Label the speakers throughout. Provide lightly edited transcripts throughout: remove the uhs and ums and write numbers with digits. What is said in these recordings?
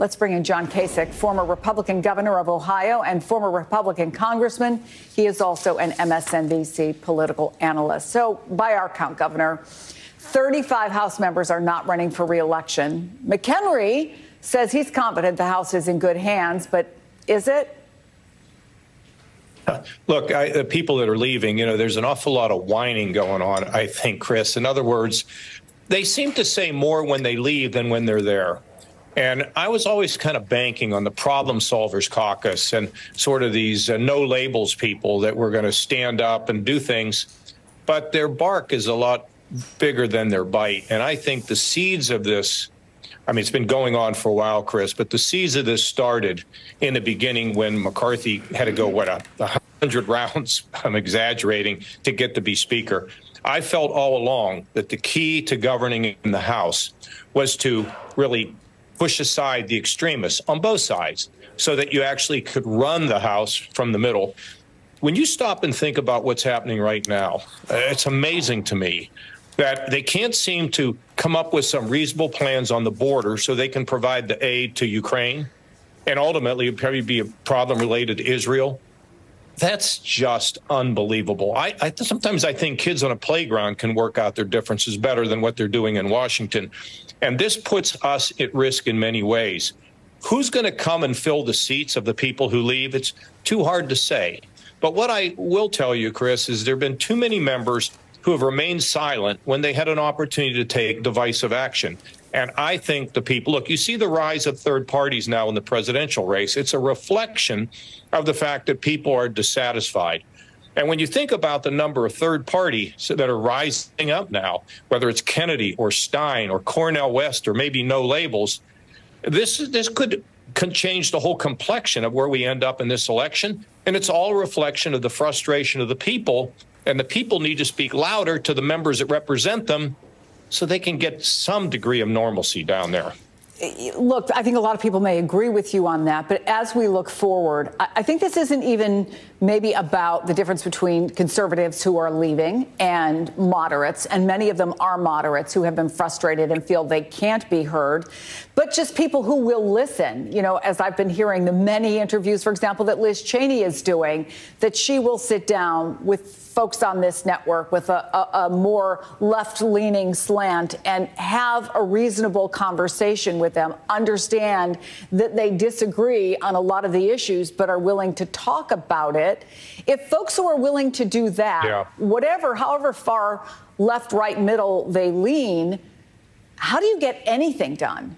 Speaker 1: Let's bring in John Kasich, former Republican governor of Ohio and former Republican congressman. He is also an MSNBC political analyst. So by our count, Governor, 35 House members are not running for re-election. McHenry says he's confident the House is in good hands, but is it?
Speaker 2: Look, the people that are leaving, there's an awful lot of whining going on, I think, Chris. In other words, they seem to say more when they leave than when they're there. And I was always kind of banking on the problem solvers caucus and sort of these no labels people that were going to stand up and do things. But their bark is a lot bigger than their bite. And I think the seeds of this, it's been going on for a while, Chris, but the seeds of this started in the beginning when McCarthy had to go, 100 rounds, I'm exaggerating, to get to be Speaker. I felt all along that the key to governing in the House was to really push aside the extremists on both sides so that you actually could run the House from the middle. When you stop and think about what's happening right now, it's amazing to me that they can't seem to come up with some reasonable plans on the border so they can provide the aid to Ukraine. And ultimately, it'd probably be a problem related to Israel. That's just unbelievable. Sometimes I think kids on a playground can work out their differences better than what they're doing in Washington. And this puts us at risk in many ways. Who's going to come and fill the seats of the people who leave? It's too hard to say. But what I will tell you, Chris, is there have been too many members who have remained silent when they had an opportunity to take divisive action. And I think the people, look, you see the rise of third parties now in the presidential race. It's a reflection of the fact that people are dissatisfied. And when you think about the number of third parties that are rising up now, whether it's Kennedy or Stein or Cornel West or maybe no labels, this could change the whole complexion of where we end up in this election. And it's all a reflection of the frustration of the people. And the people need to speak louder to the members that represent them so they can get some degree of normalcy down there.
Speaker 1: Look, I think a lot of people may agree with you on that. But as we look forward, I think this isn't even maybe about the difference between conservatives who are leaving and moderates. And many of them are moderates who have been frustrated and feel they can't be heard. But just people who will listen. As I've been hearing the many interviews, for example, that Liz Cheney is doing, that she will sit down with folks on this network with a more left-leaning slant and have a reasonable conversation with them, understand that they disagree on a lot of the issues, but are willing to talk about it. If folks who are willing to do that, however far left, right, middle they lean, how do you get anything done?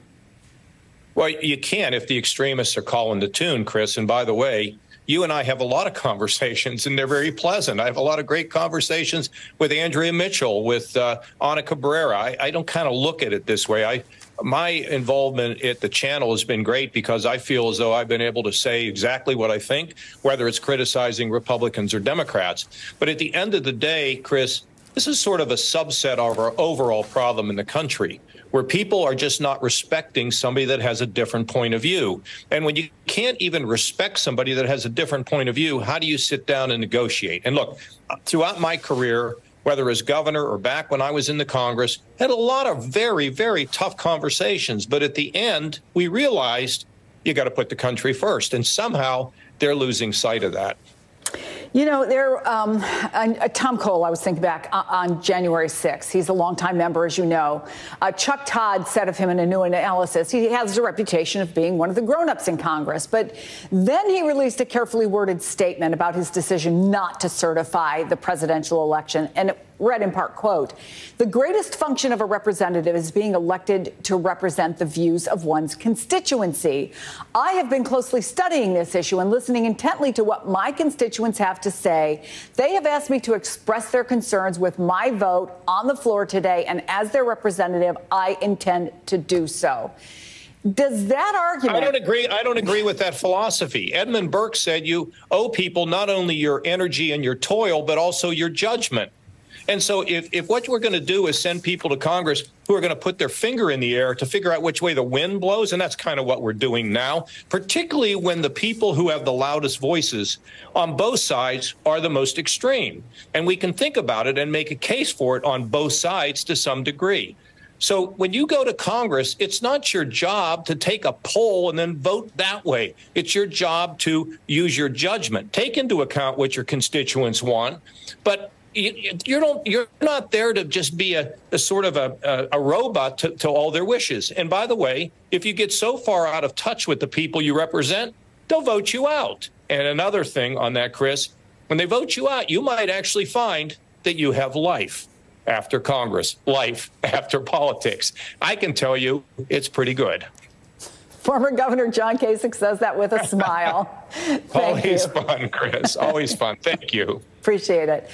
Speaker 2: Well, you can if the extremists are calling the tune, Chris. And by the way, you and I have a lot of conversations, and they're very pleasant. I have a lot of great conversations with Andrea Mitchell, with Ana Cabrera. I don't kind of look at it this way. My involvement at the channel has been great because I feel as though I've been able to say exactly what I think, whether it's criticizing Republicans or Democrats. But at the end of the day, Chris, this is sort of a subset of our overall problem in the country, where people are just not respecting somebody that has a different point of view. And when you can't even respect somebody that has a different point of view, how do you sit down and negotiate? And look, throughout my career, whether as governor or back when I was in the Congress, had a lot of very, very tough conversations. But at the end, we realized you got to put the country first. And somehow they're losing sight of that.
Speaker 1: Tom Cole, I was thinking back on January 6th. He's a longtime member, as you know. Chuck Todd said of him in a new analysis, he has a reputation of being one of the grown-ups in Congress. But then he released a carefully worded statement about his decision not to certify the presidential election. And it read in part, quote, "The greatest function of a representative is being elected to represent the views of one's constituency. I have been closely studying this issue and listening intently to what my constituents have to say. They have asked me to express their concerns with my vote on the floor today, and as their representative, I intend to do so." Does that argument...
Speaker 2: I don't agree with that philosophy. Edmund Burke said you owe people not only your energy and your toil, but also your judgment. And so if what we're going to do is send people to Congress who are going to put their finger in the air to figure out which way the wind blows, and that's kind of what we're doing now, particularly when the people who have the loudest voices on both sides are the most extreme. And we can think about it and make a case for it on both sides to some degree. So when you go to Congress, it's not your job to take a poll and then vote that way. It's your job to use your judgment, take into account what your constituents want, but you're not there to just be a sort of a robot to all their wishes. And by the way, if you get so far out of touch with the people you represent, they'll vote you out. And another thing on that, Chris, when they vote you out, you might actually find that you have life after Congress, life after politics. I can tell you it's pretty good.
Speaker 1: Former Governor John Kasich says that with a smile.
Speaker 2: Always fun, Chris. Always fun. Thank you.
Speaker 1: Appreciate it.